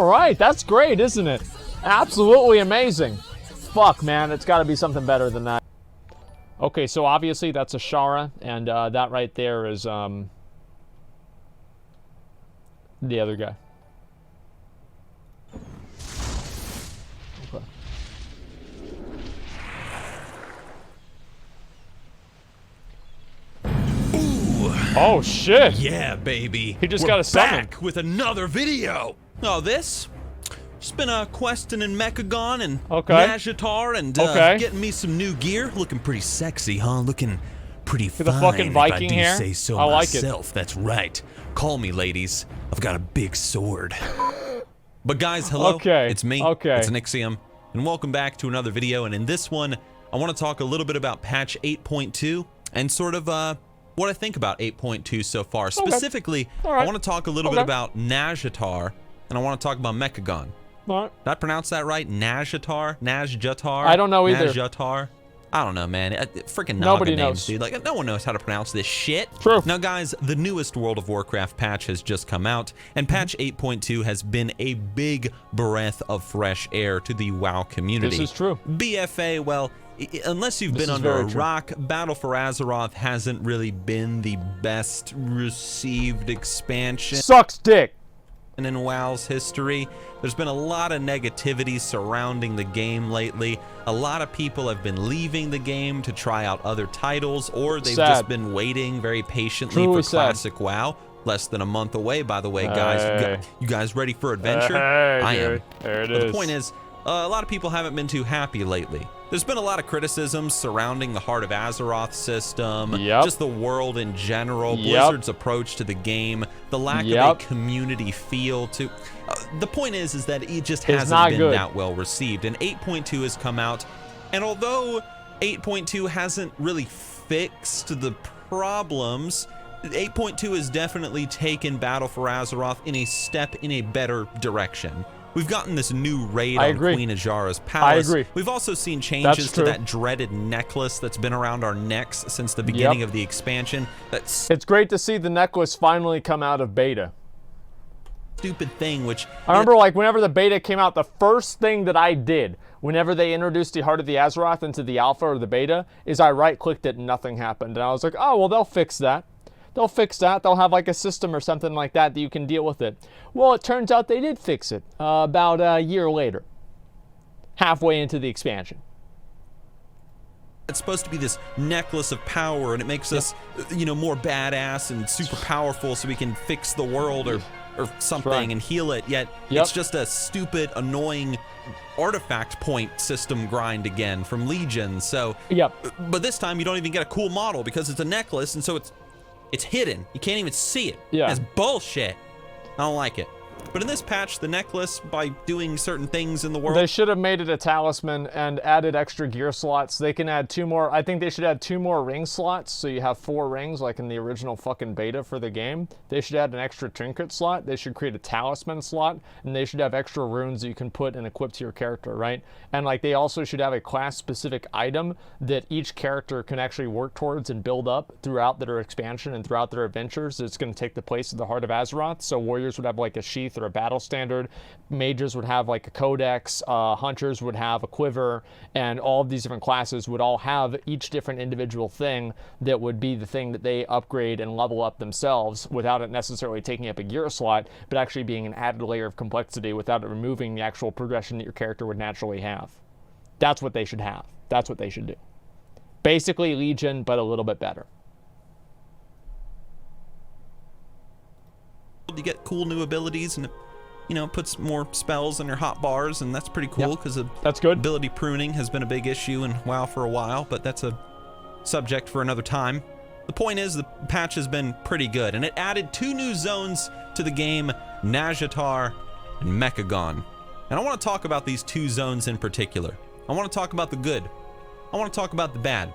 All right, that's great, isn't it? Absolutely amazing. Fuck, man, it's got to be something better than that. Okay, so obviously that's a Shara, and that right there is the other guy. Okay. Oh shit! Yeah, baby. He just got a summon. Back with another video. Oh, this? Just been questing in Mechagon and Nazjatar and getting me some new gear. Looking pretty sexy, huh? Looking pretty fine. The fucking Viking if I do hair. say so I like myself. it. That's right. Call me, ladies. I've got a big sword. But guys, hello. Okay. It's me. Okay. It's Nixxiom, and welcome back to another video. And in this one, I want to talk a little bit about patch 8.2 and sort of what I think about 8.2 so far. Specifically, I want to talk a little bit about Nazjatar, and I want to talk about Mechagon. All right. Did I pronounce that right? Nazjatar? Nazjatar? I don't know either. Nazjatar? I don't know, man. Freaking Nobody names, knows. dude. Like, no one knows how to pronounce this shit. True. Now, guys, the newest World of Warcraft patch has just come out, and patch 8.2 has been a big breath of fresh air to the WoW community. This is true. BFA, well, unless you've been under a rock, Battle for Azeroth hasn't really been the best received expansion. Sucks dick. And in WoW's history, there's been a lot of negativity surrounding the game lately. A lot of people have been leaving the game to try out other titles, or they've just been waiting very patiently for classic WoW. Less than a month away, by the way, guys. You guys ready for adventure? I am. There it is. is. The point is, a lot of people haven't been too happy lately. There's been a lot of criticisms surrounding the Heart of Azeroth system, just the world in general, Blizzard's approach to the game, the lack of a community feel to... the point is that it just hasn't been that well received, and 8.2 has come out, and although 8.2 hasn't really fixed the problems, 8.2 has definitely taken Battle for Azeroth in a step in a better direction. We've gotten this new raid on Queen Ajara's palace. I agree. We've also seen changes to that dreaded necklace that's been around our necks since the beginning of the expansion. It's great to see the necklace finally come out of beta. Stupid thing, which... I remember, like, whenever the beta came out, the first thing that I did, whenever they introduced the Heart of the Azeroth into the alpha or the beta, is I right-clicked it and nothing happened. And I was like, oh, well, they'll fix that. They'll fix that. They'll have like a system or something like that you can deal with it. Well, it turns out they did fix it about a year later, halfway into the expansion. It's supposed to be this necklace of power, and it makes us, you know, more badass and super powerful so we can fix the world or something and heal it. Yet it's just a stupid, annoying artifact point system grind again from Legion. So, but this time you don't even get a cool model because it's a necklace, and so it's hidden. You can't even see it. That's bullshit. I don't like it. But in this patch, the necklace, by doing certain things in the world... They should have made it a talisman and added extra gear slots. They can add 2 more... I think they should add 2 more ring slots, so you have 4 rings, like in the original fucking beta for the game. They should add an extra trinket slot. They should create a talisman slot, and they should have extra runes that you can put and equip to your character, right? And like they also should have a class-specific item that each character can actually work towards and build up throughout their expansion and throughout their adventures. It's going to take the place of the Heart of Azeroth, so warriors would have like a sheath or a battle standard, mages would have like a codex, hunters would have a quiver, and all of these different classes would all have each different individual thing that would be the thing that they upgrade and level up themselves without it necessarily taking up a gear slot, but actually being an added layer of complexity without it removing the actual progression that your character would naturally have. That's what they should have. That's what they should do. Basically Legion, but a little bit better. You get cool new abilities, and you know, puts more spells in your hot bars, and that's pretty cool because that's good. Ability pruning has been a big issue in WoW for a while, but that's a subject for another time. The point is, the patch has been pretty good, and it added 2 new zones to the game, Nazjatar and Mechagon. And I want to talk about these 2 zones in particular. I want to talk about the good. I want to talk about the bad.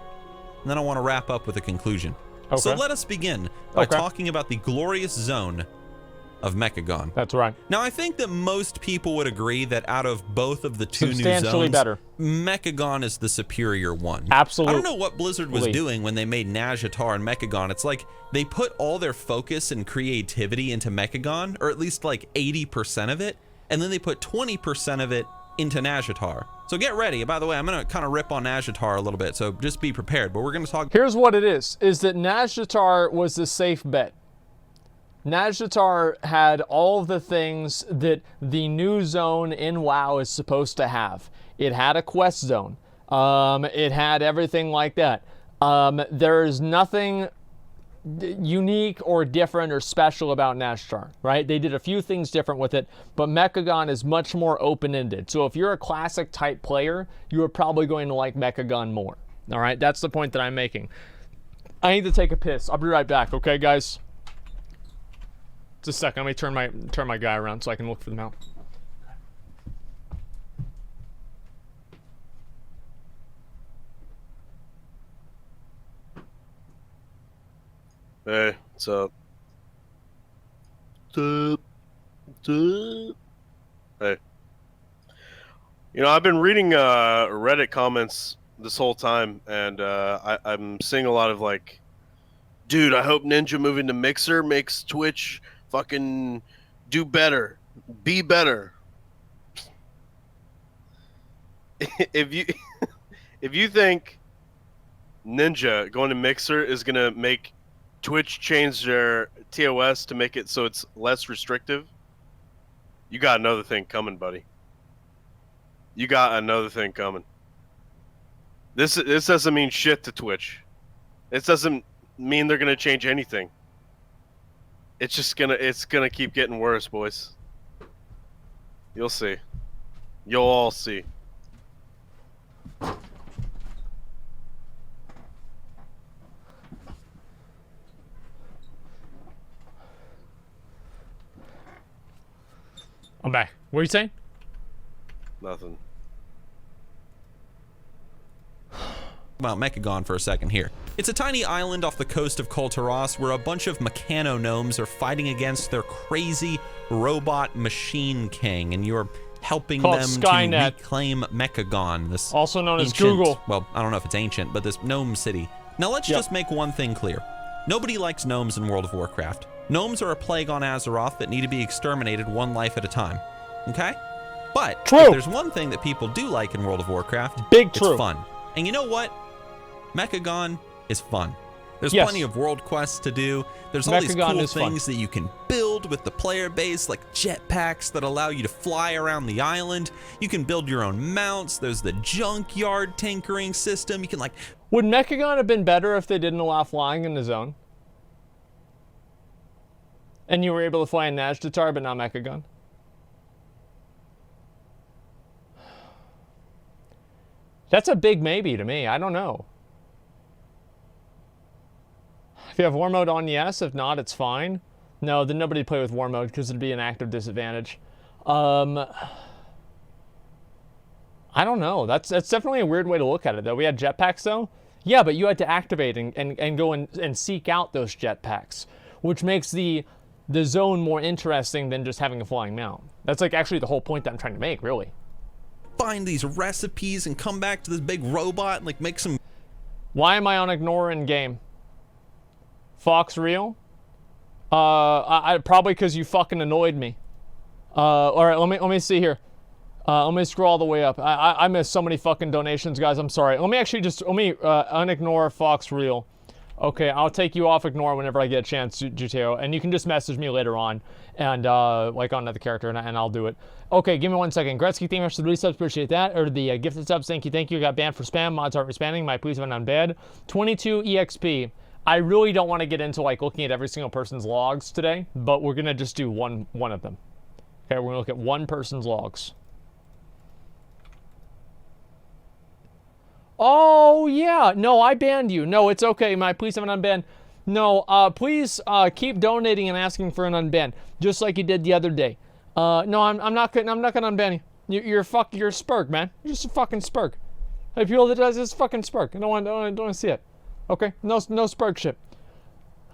And then I want to wrap up with a conclusion. So let us begin by talking about the glorious zone of Mechagon. That's right. Now, I think that most people would agree that out of both of the 2 new zones, Mechagon is the superior one. Absolutely. I don't know what Blizzard was doing when they made Nazjatar and Mechagon. It's like they put all their focus and creativity into Mechagon, or at least like 80% of it, and then they put 20% of it into Nazjatar. So get ready. By the way, I'm going to kind of rip on Nazjatar a little bit, so just be prepared. But we're going to talk... Here's what it is that Nazjatar was the safe bet. Nazjatar had all of the things that the new zone in WoW is supposed to have. It had a quest zone. It had everything like that. There's nothing unique or different or special about Nazjatar, right? They did a few things different with it, but Mechagon is much more open-ended. So if you're a classic type player, you are probably going to like Mechagon more. All right, that's the point that I'm making. I need to take a piss. I'll be right back, okay, guys? Just a second. Let me turn my guy around so I can look for them out. Hey, what's up? Hey. You know, I've been reading Reddit comments this whole time, and I'm seeing a lot of like, dude, I hope Ninja moving to Mixer makes Twitch fucking do better, be better. If you think Ninja going to Mixer is gonna make Twitch change their TOS to make it so it's less restrictive, you got another thing coming, buddy. You got another thing coming. This doesn't mean shit to Twitch. This doesn't mean they're gonna change anything. It's just gonna keep getting worse, boys. You'll see. You'll all see. I'm back. What are you saying? Nothing. About Mechagon for a second here. It's a tiny island off the coast of Kul Tiras where a bunch of Meccano gnomes are fighting against their crazy robot machine king, and you're helping them Skynet. to reclaim Mechagon, this also known as ancient, Google. well, I don't know if it's ancient, but this gnome city. Now let's just make one thing clear. Nobody likes gnomes in World of Warcraft. Gnomes are a plague on Azeroth that need to be exterminated one life at a time. Okay? But if there's one thing that people do like in World of Warcraft, it's fun. And you know what? Mechagon is fun. There's plenty of world quests to do. There's all these cool things that you can build with the player base, like jetpacks that allow you to fly around the island. You can build your own mounts. There's the junkyard tinkering system. You can like... Would Mechagon have been better if they didn't allow flying in the zone? And you were able to fly in Nazjatar, but not Mechagon? That's a big maybe to me. I don't know. If you have war mode on, yes. If not, it's fine. No, then nobody would play with war mode because it'd be an active disadvantage. I don't know. That's definitely a weird way to look at it, though. We had jetpacks, though. Yeah, but you had to activate and go and seek out those jetpacks, which makes the zone more interesting than just having a flying mount. That's like actually the whole point that I'm trying to make, really. Find these recipes and come back to this big robot and like make some... Why am I on ignore in game? Fox real? I probably because you fucking annoyed me. All right, let me see here. Let me scroll all the way up. I missed so many fucking donations, guys. I'm sorry. Let me unignore Fox real. Okay, I'll take you off ignore whenever I get a chance, Juteo, and you can just message me later on, and like on another character, and I'll do it. Okay, give me 1 second. Gretzky, thank you much for the resubs, appreciate that. Or the gifted subs, thank you. Got banned for spam. Mods aren't respamming. My police went on bed. 22 EXP. I really don't want to get into like looking at every single person's logs today, but we're gonna just do one of them. Okay, we're gonna look at one person's logs. Oh, yeah. No, I banned you. No, it's okay. Please have an unban. No, please keep donating and asking for an unban, just like you did the other day. No, I'm not gonna unban you. You're a spurk, man. You're just a fucking spurk. Hey, people that does this fucking spurk. I don't want to see it. Okay? No spurk shit.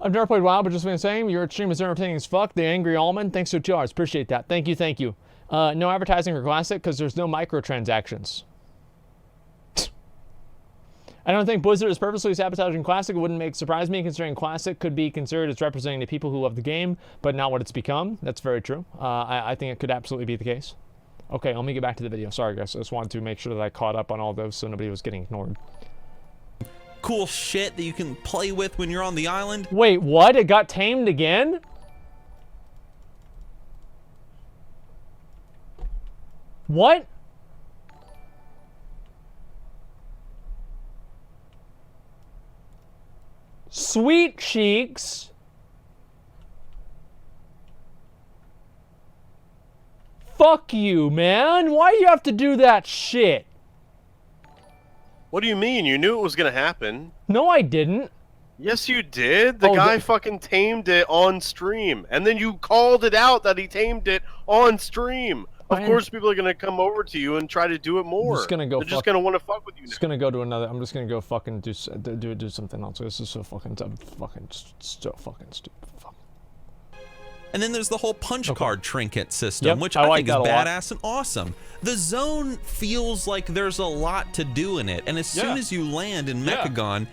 I've never played WoW, but just been saying, your stream is entertaining as fuck. The Angry Almond, thanks for 2 hours. Appreciate that. Thank you. No advertising for Classic because there's no microtransactions. I don't think Blizzard is purposely sabotaging Classic. It wouldn't surprise me, considering Classic could be considered as representing the people who love the game, but not what it's become. That's very true. I think it could absolutely be the case. Okay, let me get back to the video. Sorry, guys. I just wanted to make sure that I caught up on all those so nobody was getting ignored. Cool shit that you can play with when you're on the island. Wait, what? It got tamed again? What? Sweet cheeks. Fuck you, man. Why do you have to do that shit? What do you mean? You knew it was gonna happen. No, I didn't. Yes, you did. The guy fucking tamed it on stream. And then you called it out that he tamed it on stream. Of course, people are gonna come over to you and try to do it more. Just gonna go. They're just gonna want to fuck with you. Just gonna go to another. I'm just gonna go fucking do something else. This is so fucking dumb. So fucking stupid. Fuck. And then there's the whole punch card trinket system, which I think is badass and awesome. The zone feels like there's a lot to do in it, and as soon as you land in Mechagon,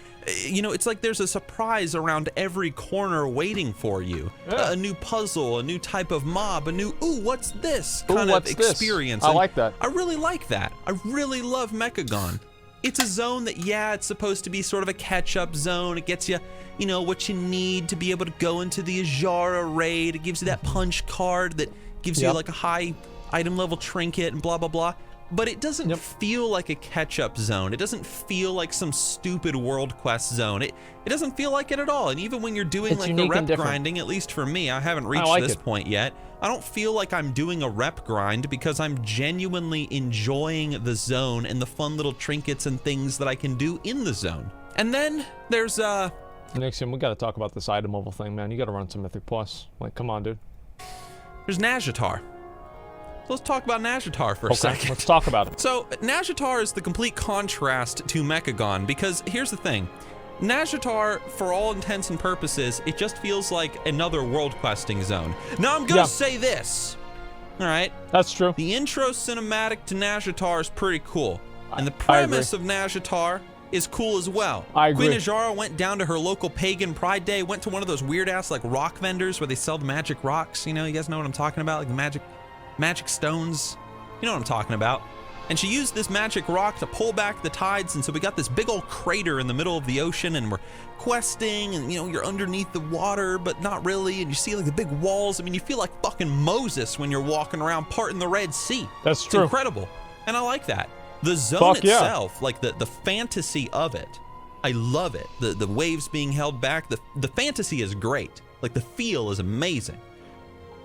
you know, it's like there's a surprise around every corner waiting for you. A new puzzle, a new type of mob, a new, ooh, what's this kind of experience. I like that. I really like that. I really love Mechagon. It's a zone that, it's supposed to be sort of a catch-up zone. It gets you, you know, what you need to be able to go into the Azara raid. It gives you that punch card that gives you like a high item level trinket and blah, blah, blah. But it doesn't feel like a catch-up zone. It doesn't feel like some stupid world quest zone. It doesn't feel like it at all. And even when you're doing like the rep grinding, at least for me, I haven't reached this point yet, I don't feel like I'm doing a rep grind because I'm genuinely enjoying the zone and the fun little trinkets and things that I can do in the zone. And then there's Nixxiom, we gotta talk about this item level thing, man. You gotta run some Mythic Plus. Like, come on, dude. There's Nazjatar. So let's talk about Nazjatar for a second. Let's talk about it. So Nazjatar is the complete contrast to Mechagon because here's the thing. Nazjatar, for all intents and purposes, it just feels like another world questing zone. Now I'm gonna say this, all right? That's true. The intro cinematic to Nazjatar is pretty cool. And the premise of Nazjatar is cool as well. I agree. Queen Azara went down to her local pagan pride day, went to one of those weird ass like rock vendors where they sell the magic rocks. You know, you guys know what I'm talking about? Like the magic stones. You know what I'm talking about. And she used this magic rock to pull back the tides, and so we got this big old crater in the middle of the ocean, and we're questing, and you know, you're underneath the water, but not really, and you see like the big walls. I mean, you feel like fucking Moses when you're walking around parting the Red Sea. That's true. It's incredible. And I like that. The zone itself, like the fantasy of it, I love it. The waves being held back, the fantasy is great. Like the feel is amazing.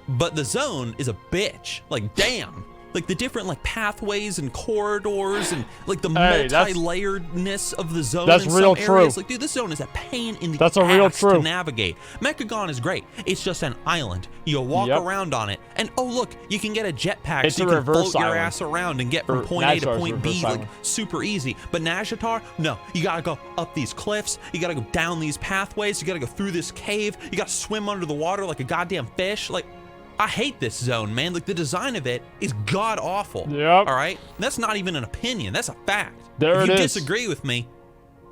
But the zone is a bitch. Like, damn. Like the different like pathways and corridors and like the multi-layeredness of the zone in some areas. Like, dude, this zone is a pain in the ass to navigate. Mechagon is great. It's just an island. You walk around on it, and oh look, you can get a jetpack so you can float your ass around and get from point A to point B like super easy. But Nazjatar, no, you gotta go up these cliffs. You gotta go down these pathways. You gotta go through this cave. You gotta swim under the water like a goddamn fish. Like, I hate this zone, man. Like, the design of it is god-awful. Yep. All right? That's not even an opinion. That's a fact. There if you disagree with me,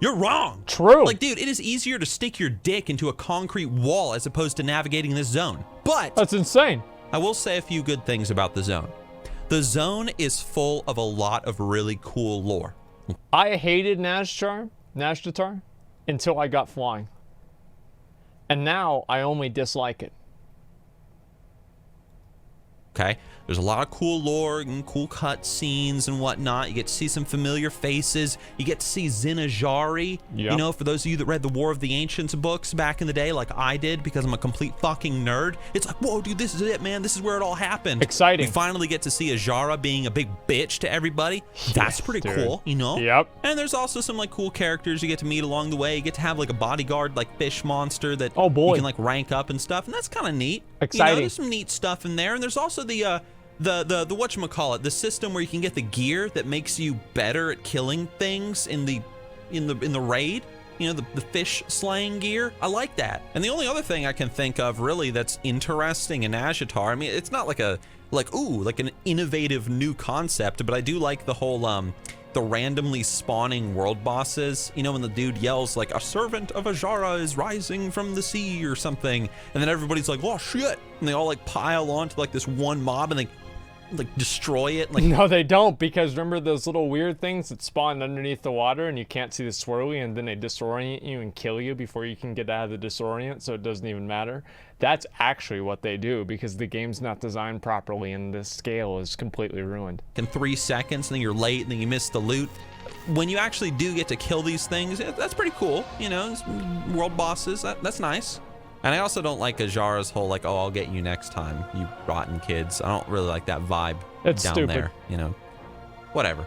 you're wrong. True. Like, dude, it is easier to stick your dick into a concrete wall as opposed to navigating this zone. But that's insane. I will say a few good things about the zone. The zone is full of a lot of really cool lore. I hated Nazjatar until I got flying. And now I only dislike it. Okay, there's a lot of cool lore and cool cut scenes and whatnot. You get to see some familiar faces. You get to see Zinajari. You know, for those of you that read the War of the Ancients books back in the day, like I did, because I'm a complete fucking nerd. It's like, whoa, dude, this is it, man. This is where it all happened. Exciting. We finally get to see Azara being a big bitch to everybody. That's pretty cool, you know? Yep. And there's also some like cool characters you get to meet along the way. You get to have like a bodyguard, like fish monster that you can like rank up and stuff, and that's kind of neat. Exciting. You know, there's some neat stuff in there, and there's also the whatchamacallit, the system where you can get the gear that makes you better at killing things in the raid. you know, the fish slaying gear. I like that. And the only other thing I can think of really that's interesting in Nazjatar, I mean, it's not like an innovative new concept, but I do like the whole the randomly spawning world bosses. You know, when the dude yells like, a servant of Ajara is rising from the sea or something, and then everybody's like, oh shit, and they all like pile onto like this one mob and they like destroy it. Like, no, they don't, because remember those little weird things that spawn underneath the water and you can't see the swirly, and then they disorient you and kill you before you can get out of the disorient, so it doesn't even matter. That's actually what they do, because the game's not designed properly and the scale is completely ruined. In 3 seconds, and then you're late, and then you miss the loot. When you actually do get to kill these things, that's pretty cool. You know, world bosses, that's nice. And I also don't like Ajara's whole like, oh, I'll get you next time, you rotten kids. I don't really like that vibe it's down stupid. there, you know, whatever.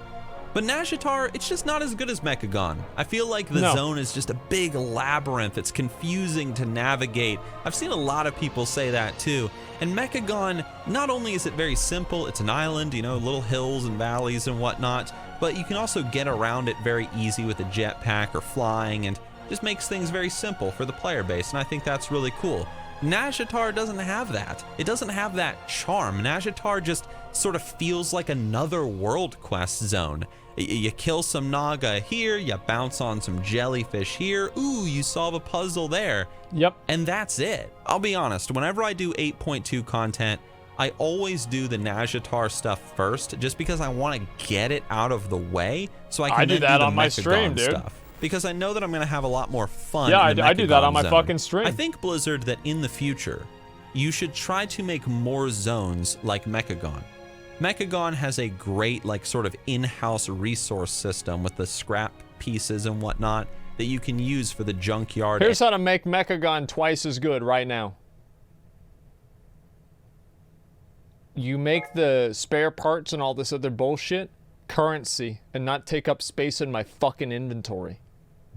But Nazjatar, it's just not as good as Mechagon. I feel like the zone is just a big labyrinth. It's confusing to navigate. I've seen a lot of people say that too. And Mechagon, not only is it very simple, it's an island, you know, little hills and valleys and whatnot, but you can also get around it very easy with a jetpack or flying, and just makes things very simple for the player base, and I think that's really cool. Nazjatar doesn't have that. It doesn't have that charm. Nazjatar just sort of feels like another world quest zone. You kill some Naga here, you bounce on some jellyfish here, ooh, you solve a puzzle there. Yep. And that's it. I'll be honest, whenever I do 8.2 content, I always do the Nazjatar stuff first, just because I want to get it out of the way, so I can do that on my stream, dude. Stuff. Because I know that I'm going to have a lot more fun. Yeah, in the I do that on my zone. fucking stream. I think, Blizzard, that in the future, you should try to make more zones like Mechagon. Mechagon has a great, like, sort of in-house resource system with the scrap pieces and whatnot that you can use for the junkyard. Here's how to make Mechagon twice as good right now. You make the spare parts and all this other bullshit currency and not take up space in my fucking inventory.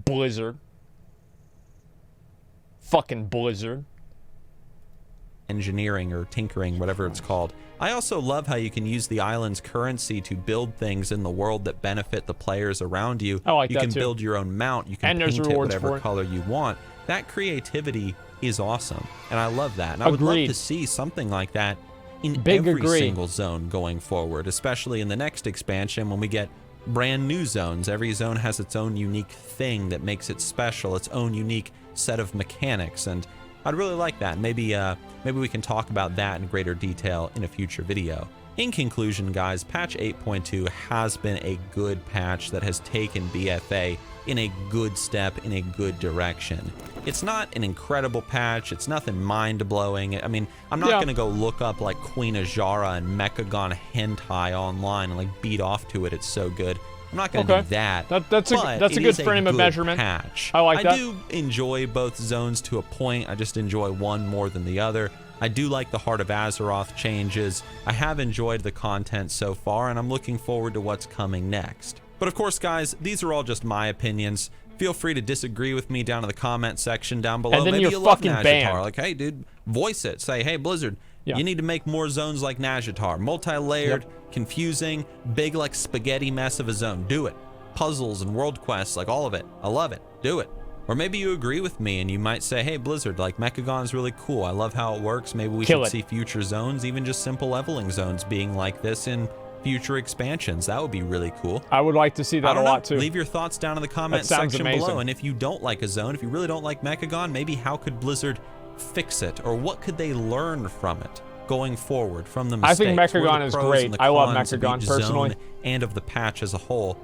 Blizzard. Fucking Blizzard. Engineering or tinkering, whatever it's called. I also love how you can use the island's currency to build things in the world that benefit the players around you. I like that You can too. build your own mount. You can paint it whatever color you want. That creativity is awesome, and I love that. And I would love to see something like that in every single zone going forward, especially in the next expansion when we get brand new zones. Every zone has its own unique thing that makes it special, its own unique set of mechanics, and I'd really like that. Maybe we can talk about that in greater detail in a future video. In conclusion, guys, patch 8.2 has been a good patch that has taken BFA in a good step, in a good direction. It's not an incredible patch. It's nothing mind-blowing. I mean, I'm not going to go look up like Queen Ajara and Mechagon hentai online and like beat off to it. It's so good. I'm not going to do that. That's a good frame of measurement. Patch. I like that. I do enjoy both zones to a point. I just enjoy one more than the other. I do like the Heart of Azeroth changes. I have enjoyed the content so far, and I'm looking forward to what's coming next. But of course, guys, these are all just my opinions. Feel free to disagree with me down in the comment section down below. And then Maybe you're you love fucking Nazjatar. banned. Like, hey, dude, voice it. Say, hey, Blizzard, you need to make more zones like Nazjatar. Multi-layered, confusing, big like spaghetti mess of a zone. Do it. Puzzles and world quests, like all of it. I love it. Do it. Or maybe you agree with me and you might say, hey, Blizzard, like Mechagon's really cool. I love how it works. Maybe we should see future zones, even just simple leveling zones being like this in future expansions. That would be really cool. I would like to see that a lot too. Leave your thoughts down in the comment section below. And if you don't like a zone, if you really don't like Mechagon, maybe how could Blizzard fix it? Or what could they learn from it going forward from the mistakes? I think Mechagon is great. I love Mechagon personally. And of the patch as a whole,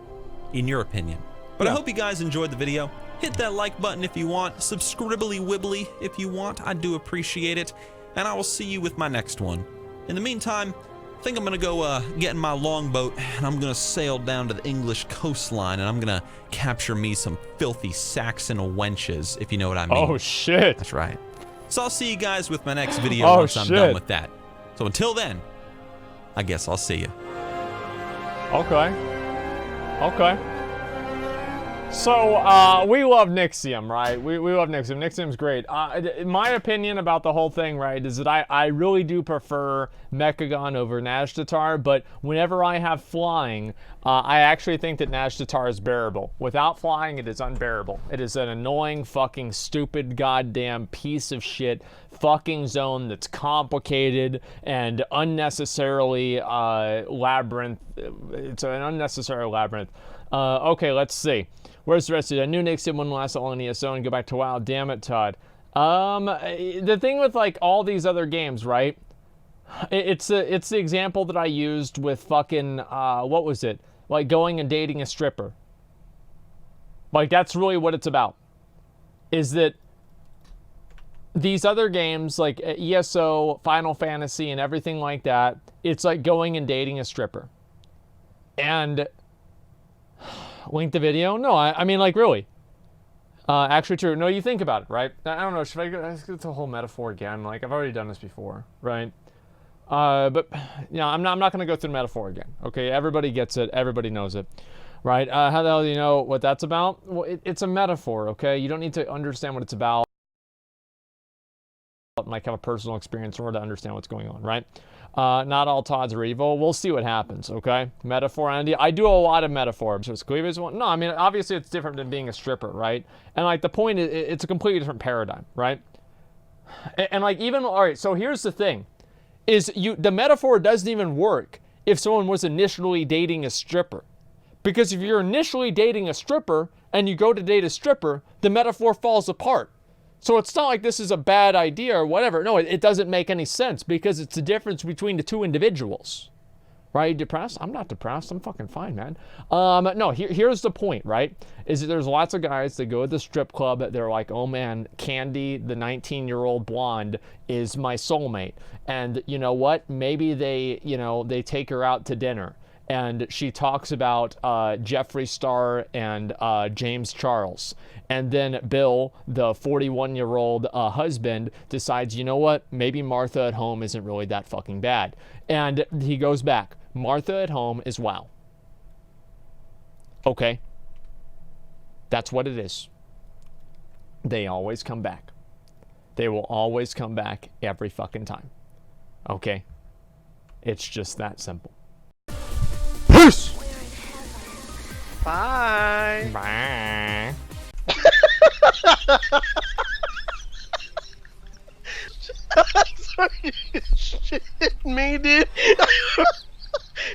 in your opinion. But I hope you guys enjoyed the video. Hit that like button if you want. Subscribbly wibbly if you want. I do appreciate it. And I will see you with my next one. In the meantime, I think I'm going to go get in my longboat and I'm going to sail down to the English coastline and I'm going to capture me some filthy Saxon wenches, if you know what I mean. Oh, shit. That's right. So I'll see you guys with my next video once I'm done with that. So until then, I guess I'll see you. Okay. Okay. So, we love Nixxiom, right? We love Nixxiom. Nixxiom's great. My opinion about the whole thing, right, is that I really do prefer Mechagon over Nazjatar, but whenever I have flying, I actually think that Nazjatar is bearable. Without flying, it is unbearable. It is an annoying, fucking, stupid, goddamn piece of shit fucking zone that's complicated and unnecessarily labyrinth. It's an unnecessary labyrinth. Okay, let's see. Where's the rest of it? I knew Nixxiom wouldn't last long in ESO and go back to WoW. Damn it, Todd. The thing with like all these other games, right? It's the example that I used with fucking what was it? Like going and dating a stripper. Like that's really what it's about. Is that these other games like ESO, Final Fantasy, and everything like that, it's like going and dating a stripper. And link the video? No, I mean, like, really. Actually true. No, you think about it, right? I don't know, should I go? It's a whole metaphor again. Like, I've already done this before, right? But, you know, I'm not going to go through the metaphor again, okay? Everybody gets it. Everybody knows it, right? How the hell do you know what that's about? Well, it's a metaphor, okay? You don't need to understand what it's about and, like, have a personal experience in order to understand what's going on, right? Not all Todds are evil. We'll see what happens, okay? Metaphor, Andy. I do a lot of metaphor. So it's Cleavis one? No, I mean, obviously it's different than being a stripper, right? And, like, the point is, it's a completely different paradigm, right? And like, even, all right, so here's the thing. Is the metaphor doesn't even work if someone was initially dating a stripper. Because if you're initially dating a stripper and you go to date a stripper, the metaphor falls apart. So it's not like this is a bad idea or whatever. No, it doesn't make any sense because it's the difference between the two individuals. Right? Are you depressed? I'm not depressed. I'm fucking fine, man. No, here's the point, right? Is that there's lots of guys that go to the strip club that they're like, oh man, Candy, the 19-year-old blonde, is my soulmate. And you know what? Maybe they take her out to dinner. And she talks about Jeffree Star and James Charles. And then Bill, the 41-year-old husband, decides, you know what? Maybe Martha at home isn't really that fucking bad. And he goes back. Martha at home is WoW. Okay. That's what it is. They always come back. They will always come back every fucking time. Okay? It's just that simple. Peace! Bye. Bye. Sorry, shit me, dude.